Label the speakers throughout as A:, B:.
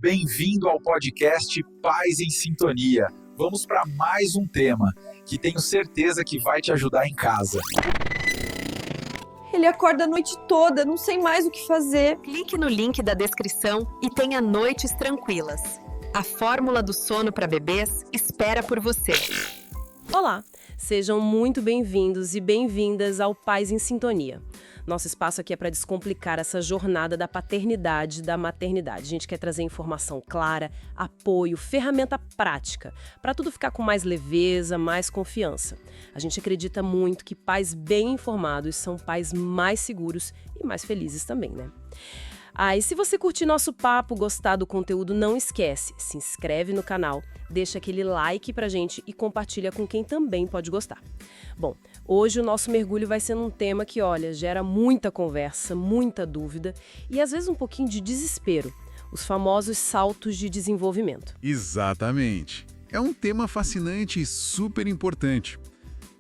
A: Bem-vindo ao podcast Pais em Sintonia. Vamos para mais um tema que tenho certeza que vai te ajudar em casa.
B: Ele acorda a noite toda, não sei mais o que fazer.
C: Clique no link da descrição e tenha noites tranquilas. A fórmula do sono para bebês espera por você.
D: Olá, sejam muito bem-vindos e bem-vindas ao Pais em Sintonia. Nosso espaço aqui é para descomplicar essa jornada da paternidade e da maternidade. A gente quer trazer informação clara, apoio, ferramenta prática, para tudo ficar com mais leveza, mais confiança. A gente acredita muito que pais bem informados são pais mais seguros e mais felizes também, né? E se você curtir nosso papo, gostar do conteúdo, não esquece, se inscreve no canal, deixa aquele like pra gente e compartilha com quem também pode gostar. Bom, hoje o nosso mergulho vai ser num tema que, olha, gera muita conversa, muita dúvida e às vezes um pouquinho de desespero, os famosos saltos de desenvolvimento.
E: Exatamente. É um tema fascinante e super importante.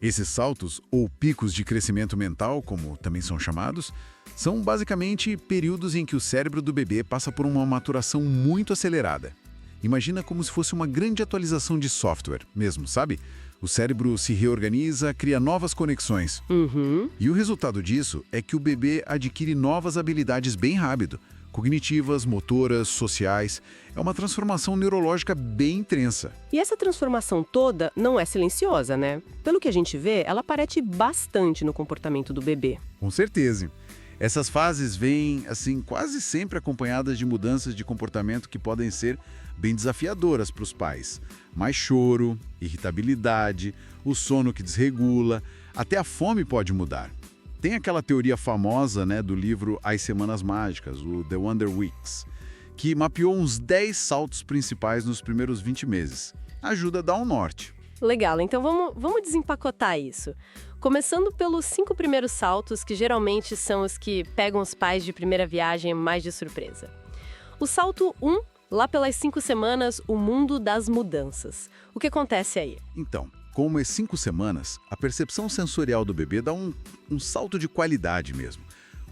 E: Esses saltos, ou picos de crescimento mental, como também são chamados, são basicamente períodos em que o cérebro do bebê passa por uma maturação muito acelerada. Imagina como se fosse uma grande atualização de software mesmo, sabe? O cérebro se reorganiza, cria novas conexões. E o resultado disso é que o bebê adquire novas habilidades bem rápido. Cognitivas, motoras, sociais. É uma transformação neurológica bem intensa.
D: E essa transformação toda não é silenciosa, né? Pelo que a gente vê, ela aparece bastante no comportamento do bebê.
E: Com certeza. Essas fases vêm, assim, quase sempre acompanhadas de mudanças de comportamento que podem ser bem desafiadoras para os pais. Mais choro, irritabilidade, o sono que desregula, até a fome pode mudar. Tem aquela teoria famosa, né, do livro As Semanas Mágicas, o The Wonder Weeks, que mapeou uns 10 saltos principais nos primeiros 20 meses. Ajuda a dar um norte.
D: Legal, então vamos desempacotar isso. Começando pelos 5 primeiros saltos, que geralmente são os que pegam os pais de primeira viagem mais de surpresa. O salto 1, lá pelas 5 semanas, o mundo das mudanças. O que acontece aí?
E: Então, com umas 5 semanas, a percepção sensorial do bebê dá um salto de qualidade mesmo.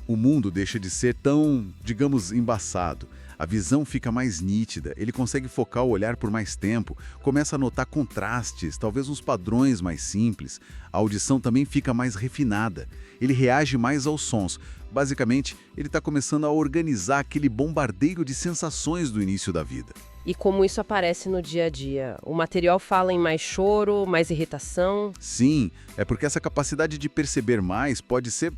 E: O mundo deixa de ser tão, digamos, embaçado. A visão fica mais nítida, ele consegue focar o olhar por mais tempo, começa a notar contrastes, talvez uns padrões mais simples. A audição também fica mais refinada, ele reage mais aos sons. Basicamente, ele está começando a organizar aquele bombardeio de sensações do início da vida.
D: E como isso aparece no dia a dia? O material fala em mais choro, mais irritação?
E: Sim, é porque essa capacidade de perceber mais pode ser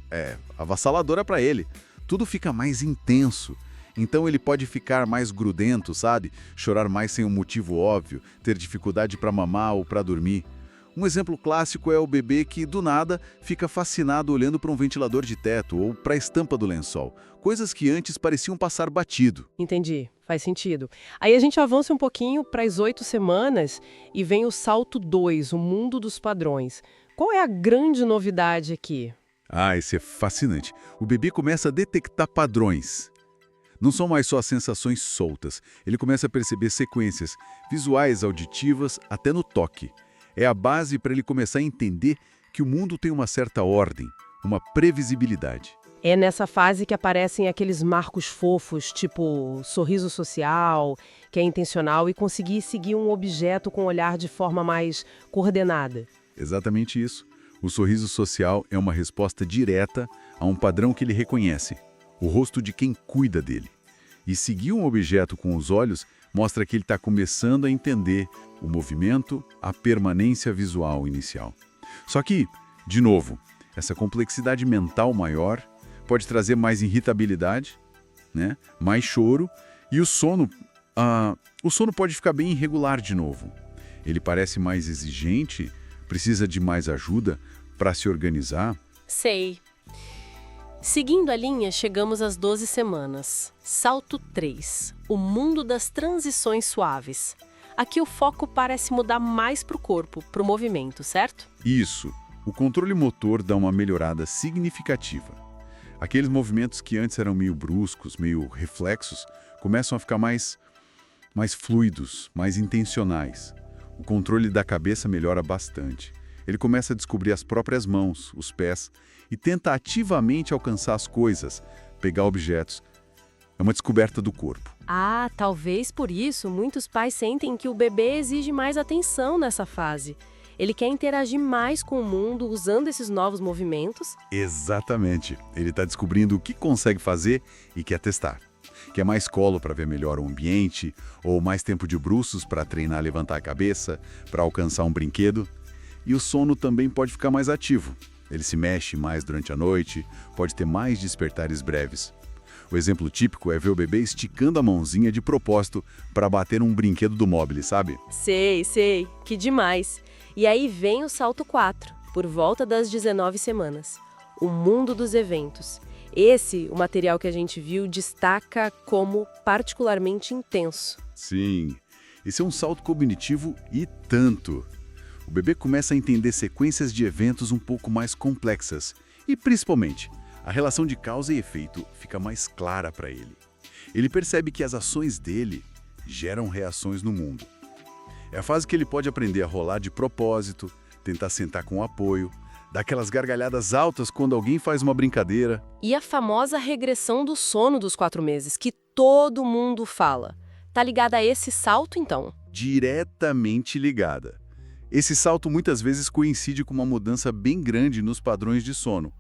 E: avassaladora para ele. Tudo fica mais intenso. Então ele pode ficar mais grudento, sabe? Chorar mais sem um motivo óbvio, ter dificuldade para mamar ou para dormir. Um exemplo clássico é o bebê que, do nada, fica fascinado olhando para um ventilador de teto ou para a estampa do lençol. Coisas que antes pareciam passar batido.
D: Entendi, faz sentido. Aí a gente avança um pouquinho para as 8 semanas e vem o salto 2, o mundo dos padrões. Qual é a grande novidade aqui?
E: Isso é fascinante. O bebê começa a detectar padrões. Não são mais só sensações soltas. Ele começa a perceber sequências visuais, auditivas, até no toque. É a base para ele começar a entender que o mundo tem uma certa ordem, uma previsibilidade.
D: É nessa fase que aparecem aqueles marcos fofos, tipo sorriso social, que é intencional, e conseguir seguir um objeto com o olhar de forma mais coordenada.
E: Exatamente isso. O sorriso social é uma resposta direta a um padrão que ele reconhece. O rosto de quem cuida dele. E seguir um objeto com os olhos mostra que ele está começando a entender o movimento, a permanência visual inicial. Só que, de novo, essa complexidade mental maior pode trazer mais irritabilidade, né? Mais choro, e o sono pode ficar bem irregular de novo. Ele parece mais exigente, precisa de mais ajuda para se organizar.
D: Sei. Seguindo a linha, chegamos às 12 semanas. Salto 3. O mundo das transições suaves. Aqui o foco parece mudar mais para o corpo, para o movimento, certo?
E: Isso. O controle motor dá uma melhorada significativa. Aqueles movimentos que antes eram meio bruscos, meio reflexos, começam a ficar mais fluidos, mais intencionais. O controle da cabeça melhora bastante. Ele começa a descobrir as próprias mãos, os pés, e tenta ativamente alcançar as coisas, pegar objetos. É uma descoberta do corpo.
D: Ah, talvez por isso muitos pais sentem que o bebê exige mais atenção nessa fase. Ele quer interagir mais com o mundo usando esses novos movimentos.
E: Exatamente. Ele está descobrindo o que consegue fazer e quer testar. Quer mais colo para ver melhor o ambiente, ou mais tempo de bruços para treinar a levantar a cabeça, para alcançar um brinquedo. E o sono também pode ficar mais ativo. Ele se mexe mais durante a noite, pode ter mais despertares breves. O exemplo típico é ver o bebê esticando a mãozinha de propósito para bater num brinquedo do móvel, sabe?
D: Sei, que demais. E aí vem o salto 4, por volta das 19 semanas. O mundo dos eventos. Esse, o material que a gente viu, destaca como particularmente intenso.
E: Sim, esse é um salto cognitivo e tanto. O bebê começa a entender sequências de eventos um pouco mais complexas e, principalmente, a relação de causa e efeito fica mais clara para ele. Ele percebe que as ações dele geram reações no mundo. É a fase que ele pode aprender a rolar de propósito, tentar sentar com apoio, dar aquelas gargalhadas altas quando alguém faz uma brincadeira.
D: E a famosa regressão do sono dos 4 meses, que todo mundo fala. Tá ligada a esse salto, então?
E: Diretamente ligada. Esse salto muitas vezes coincide com uma mudança bem grande nos padrões de sono.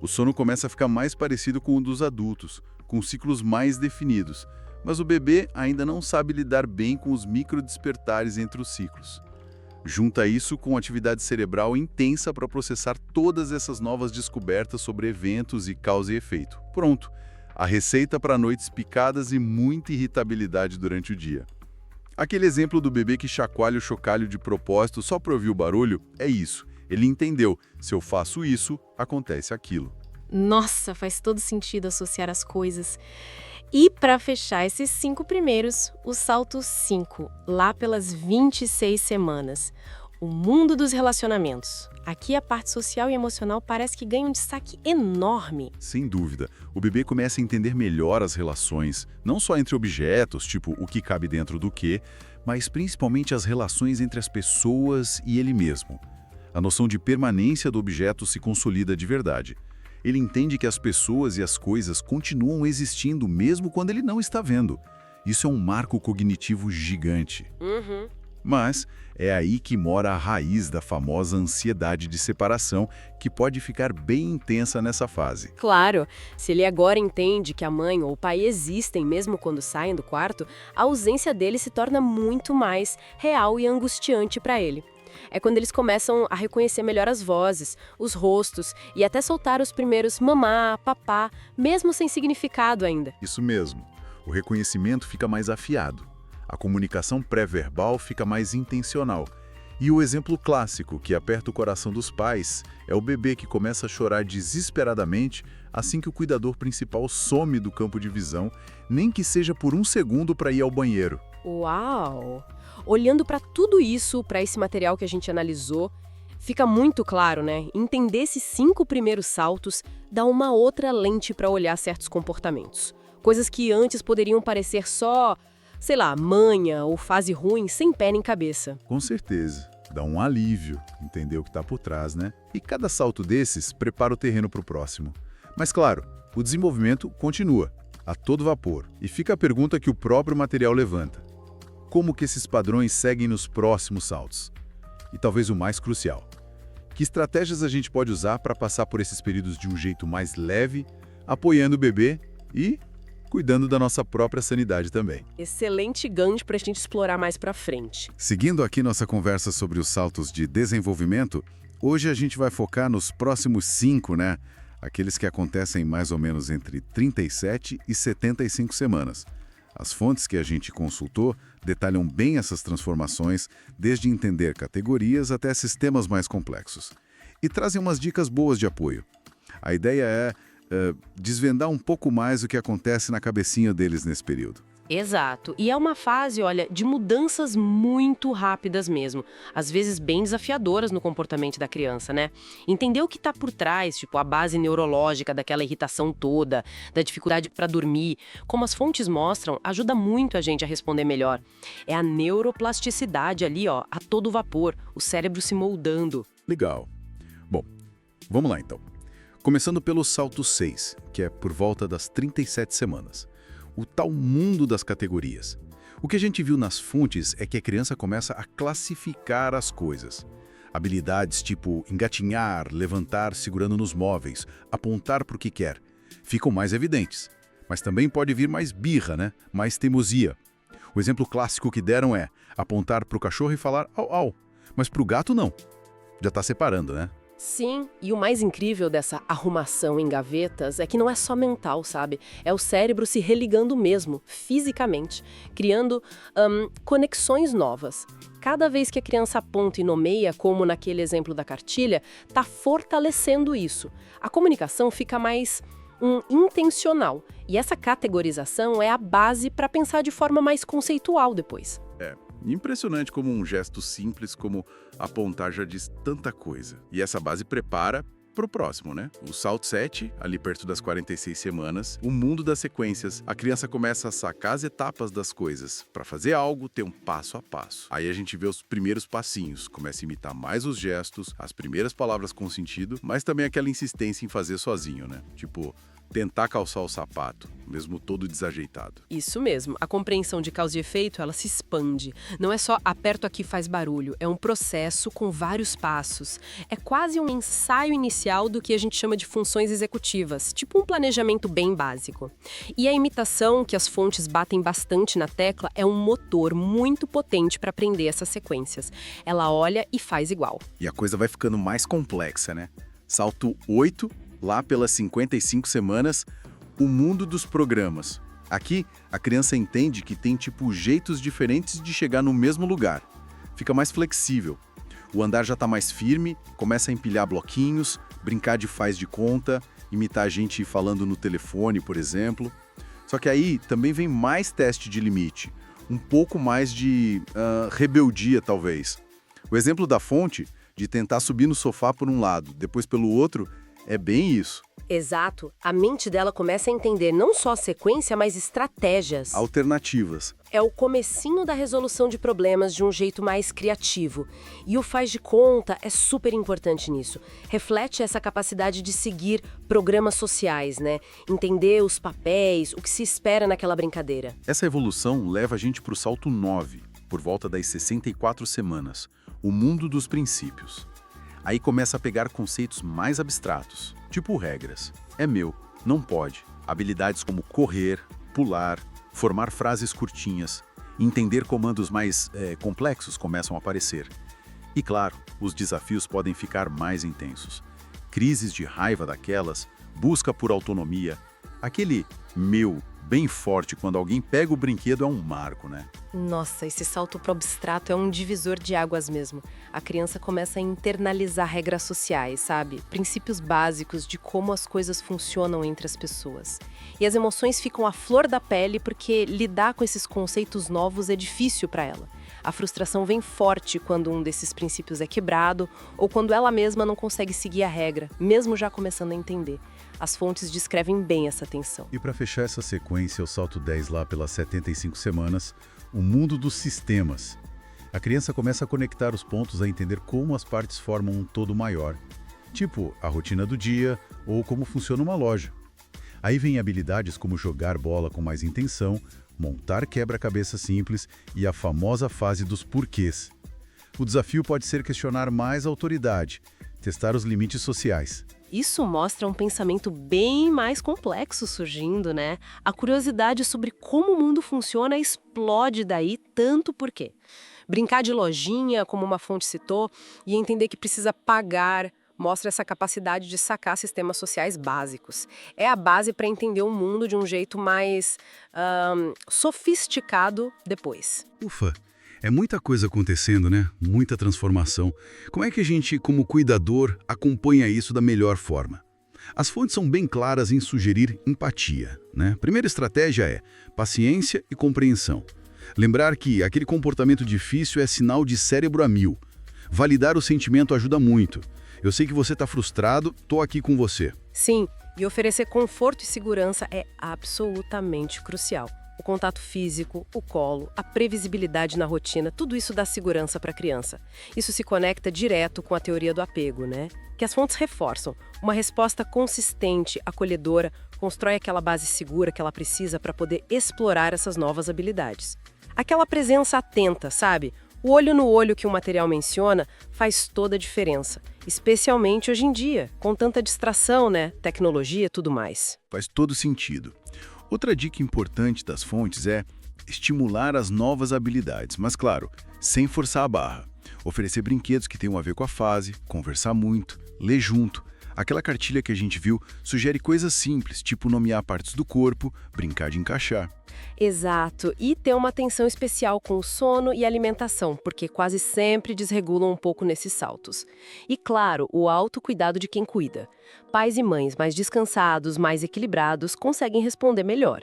E: O sono começa a ficar mais parecido com o dos adultos, com ciclos mais definidos, mas o bebê ainda não sabe lidar bem com os microdespertares entre os ciclos. Junta isso com atividade cerebral intensa para processar todas essas novas descobertas sobre eventos e causa e efeito. Pronto, a receita para noites picadas e muita irritabilidade durante o dia. Aquele exemplo do bebê que chacoalha o chocalho de propósito só para ouvir o barulho é isso. Ele entendeu, se eu faço isso, acontece aquilo.
F: Nossa, faz todo sentido associar as coisas. E para fechar esses 5 primeiros, o salto 5, lá pelas 26 semanas. O mundo dos relacionamentos. Aqui a parte social e emocional parece que ganha um destaque enorme.
E: Sem dúvida, o bebê começa a entender melhor as relações, não só entre objetos, tipo o que cabe dentro do quê, mas principalmente as relações entre as pessoas e ele mesmo. A noção de permanência do objeto se consolida de verdade. Ele entende que as pessoas e as coisas continuam existindo mesmo quando ele não está vendo. Isso é um marco cognitivo gigante. Mas é aí que mora a raiz da famosa ansiedade de separação, que pode ficar bem intensa nessa fase.
D: Claro, se ele agora entende que a mãe ou o pai existem mesmo quando saem do quarto, a ausência dele se torna muito mais real e angustiante para ele. É quando eles começam a reconhecer melhor as vozes, os rostos e até soltar os primeiros mamá, papá, mesmo sem significado ainda.
E: Isso mesmo. O reconhecimento fica mais afiado. A comunicação pré-verbal fica mais intencional. E o exemplo clássico que aperta o coração dos pais é o bebê que começa a chorar desesperadamente assim que o cuidador principal some do campo de visão, nem que seja por 1 segundo para ir ao banheiro.
D: Uau! Olhando para tudo isso, para esse material que a gente analisou, fica muito claro, né? Entender esses 5 primeiros saltos dá uma outra lente para olhar certos comportamentos. Coisas que antes poderiam parecer só, sei lá, manha ou fase ruim, sem pé nem cabeça.
E: Com certeza. Dá um alívio entender o que está por trás, né? E cada salto desses prepara o terreno para o próximo. Mas claro, o desenvolvimento continua, a todo vapor. E fica a pergunta que o próprio material levanta. Como que esses padrões seguem nos próximos saltos? E talvez o mais crucial, que estratégias a gente pode usar para passar por esses períodos de um jeito mais leve, apoiando o bebê e cuidando da nossa própria sanidade também.
D: Excelente gancho para a gente explorar mais para frente.
E: Seguindo aqui nossa conversa sobre os saltos de desenvolvimento, hoje a gente vai focar nos próximos 5, né? Aqueles que acontecem mais ou menos entre 37 e 75 semanas. As fontes que a gente consultou detalham bem essas transformações, desde entender categorias até sistemas mais complexos. E trazem umas dicas boas de apoio. A ideia é desvendar um pouco mais o que acontece na cabecinha deles nesse período.
D: Exato. E é uma fase, olha, de mudanças muito rápidas mesmo. Às vezes bem desafiadoras no comportamento da criança, né? Entender o que está por trás, tipo a base neurológica daquela irritação toda, da dificuldade para dormir, como as fontes mostram, ajuda muito a gente a responder melhor. É a neuroplasticidade ali, ó, a todo vapor, o cérebro se moldando.
E: Legal. Bom, vamos lá então. Começando pelo salto 6, que é por volta das 37 semanas. o tal mundo das categorias. O que a gente viu nas fontes é que a criança começa a classificar as coisas. Habilidades tipo engatinhar, levantar segurando nos móveis, apontar para o que quer, ficam mais evidentes. Mas também pode vir mais birra, né? Mais teimosia. O exemplo clássico que deram é apontar para o cachorro e falar au, au. Mas para o gato não. Já está separando, né?
D: Sim, e o mais incrível dessa arrumação em gavetas é que não é só mental, sabe? É o cérebro se religando mesmo, fisicamente, criando conexões novas. Cada vez que a criança aponta e nomeia, como naquele exemplo da cartilha, está fortalecendo isso. A comunicação fica mais intencional, e essa categorização é a base para pensar de forma mais conceitual depois.
E: Impressionante como um gesto simples como apontar já diz tanta coisa. E essa base prepara para o próximo, né? O salto 7, ali perto das 46 semanas, o mundo das sequências. A criança começa a sacar as etapas das coisas. Para fazer algo, ter um passo a passo. Aí a gente vê os primeiros passinhos, começa a imitar mais os gestos, as primeiras palavras com sentido, mas também aquela insistência em fazer sozinho, né? Tipo, tentar calçar o sapato, mesmo todo desajeitado.
D: Isso mesmo, a compreensão de causa e efeito, ela se expande. Não é só aperto aqui faz barulho, é um processo com vários passos. É quase um ensaio inicial do que a gente chama de funções executivas, tipo um planejamento bem básico. E a imitação, que as fontes batem bastante na tecla, é um motor muito potente para aprender essas sequências. Ela olha e faz igual.
E: E a coisa vai ficando mais complexa, né? Salto 8, lá pelas 55 semanas, o mundo dos programas. Aqui, a criança entende que tem jeitos diferentes de chegar no mesmo lugar. Fica mais flexível. O andar já está mais firme, começa a empilhar bloquinhos, brincar de faz de conta, imitar a gente falando no telefone, por exemplo. Só que aí também vem mais teste de limite, um pouco mais de rebeldia, talvez. O exemplo da fonte, de tentar subir no sofá por um lado, depois pelo outro, é bem isso.
D: Exato. A mente dela começa a entender não só a sequência, mas estratégias.
E: Alternativas.
D: É o comecinho da resolução de problemas de um jeito mais criativo. E o faz de conta é super importante nisso. Reflete essa capacidade de seguir programas sociais, né? Entender os papéis, o que se espera naquela brincadeira.
E: Essa evolução leva a gente para o salto 9, por volta das 64 semanas. O mundo dos princípios. Aí começa a pegar conceitos mais abstratos, tipo regras. É meu, não pode. Habilidades como correr, pular, formar frases curtinhas, entender comandos mais complexos começam a aparecer. E claro, os desafios podem ficar mais intensos. Crises de raiva daquelas, busca por autonomia. Aquele meu bem forte quando alguém pega o brinquedo é um marco, né?
D: Nossa, esse salto pro abstrato é um divisor de águas mesmo. A criança começa a internalizar regras sociais, sabe? Princípios básicos de como as coisas funcionam entre as pessoas. E as emoções ficam à flor da pele porque lidar com esses conceitos novos é difícil para ela. A frustração vem forte quando um desses princípios é quebrado ou quando ela mesma não consegue seguir a regra, mesmo já começando a entender. As fontes descrevem bem essa tensão.
E: E para fechar essa sequência, o salto 10 lá pelas 75 semanas, o mundo dos sistemas. A criança começa a conectar os pontos a entender como as partes formam um todo maior. Tipo, a rotina do dia ou como funciona uma loja. Aí vem habilidades como jogar bola com mais intenção, montar quebra-cabeça simples e a famosa fase dos porquês. O desafio pode ser questionar mais a autoridade, testar os limites sociais.
D: Isso mostra um pensamento bem mais complexo surgindo, né? A curiosidade sobre como o mundo funciona explode daí, tanto porque brincar de lojinha, como uma fonte citou, e entender que precisa pagar, mostra essa capacidade de sacar sistemas sociais básicos. É a base para entender o mundo de um jeito mais sofisticado depois.
E: Ufa! É muita coisa acontecendo, né? Muita transformação. Como é que a gente, como cuidador, acompanha isso da melhor forma? As fontes são bem claras em sugerir empatia, né? Primeira estratégia é paciência e compreensão. Lembrar que aquele comportamento difícil é sinal de cérebro a mil. Validar o sentimento ajuda muito. Eu sei que você está frustrado, tô aqui com você.
D: Sim, e oferecer conforto e segurança é absolutamente crucial. O contato físico, o colo, a previsibilidade na rotina, tudo isso dá segurança para a criança. Isso se conecta direto com a teoria do apego, né? Que as fontes reforçam. Uma resposta consistente, acolhedora, constrói aquela base segura que ela precisa para poder explorar essas novas habilidades. Aquela presença atenta, sabe? O olho no olho que o material menciona faz toda a diferença, especialmente hoje em dia, com tanta distração, né? Tecnologia e tudo mais.
E: Faz todo sentido. Outra dica importante das fontes é estimular as novas habilidades, mas claro, sem forçar a barra. Oferecer brinquedos que tenham a ver com a fase, conversar muito, ler junto. Aquela cartilha que a gente viu sugere coisas simples, tipo nomear partes do corpo, brincar de encaixar.
D: Exato, e ter uma atenção especial com o sono e alimentação, porque quase sempre desregulam um pouco nesses saltos. E claro, o autocuidado de quem cuida. Pais e mães mais descansados, mais equilibrados, conseguem responder melhor.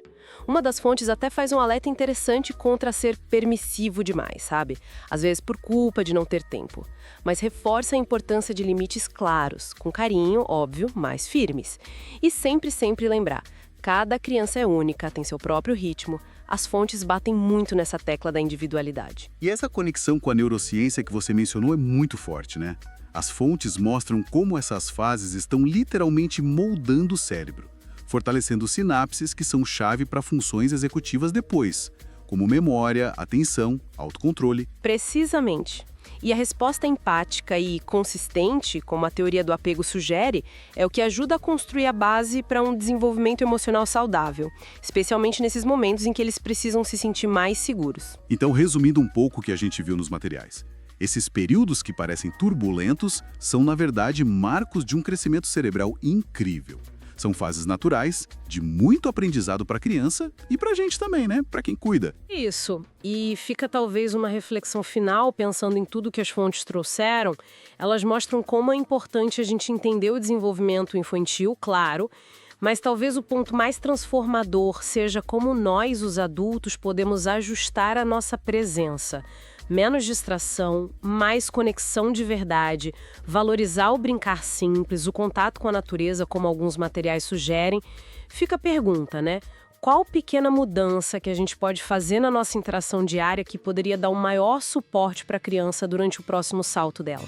D: Uma das fontes até faz um alerta interessante contra ser permissivo demais, sabe? Às vezes por culpa de não ter tempo. Mas reforça a importância de limites claros, com carinho, óbvio, mas firmes. E sempre lembrar, cada criança é única, tem seu próprio ritmo. As fontes batem muito nessa tecla da individualidade.
E: E essa conexão com a neurociência que você mencionou é muito forte, né? As fontes mostram como essas fases estão literalmente moldando o cérebro, fortalecendo sinapses que são chave para funções executivas depois, como memória, atenção, autocontrole.
D: Precisamente. E a resposta empática e consistente, como a teoria do apego sugere, é o que ajuda a construir a base para um desenvolvimento emocional saudável, especialmente nesses momentos em que eles precisam se sentir mais seguros.
E: Então, resumindo um pouco o que a gente viu nos materiais, esses períodos que parecem turbulentos são, na verdade, marcos de um crescimento cerebral incrível. São fases naturais, de muito aprendizado para a criança e para a gente também, né? Para quem cuida.
D: Isso. E fica talvez uma reflexão final, pensando em tudo que as fontes trouxeram. Elas mostram como é importante a gente entender o desenvolvimento infantil, claro, mas talvez o ponto mais transformador seja como nós, os adultos, podemos ajustar a nossa presença. Menos distração, mais conexão de verdade, valorizar o brincar simples, o contato com a natureza, como alguns materiais sugerem. Fica a pergunta, né? Qual pequena mudança que a gente pode fazer na nossa interação diária que poderia dar um maior suporte para a criança durante o próximo salto dela?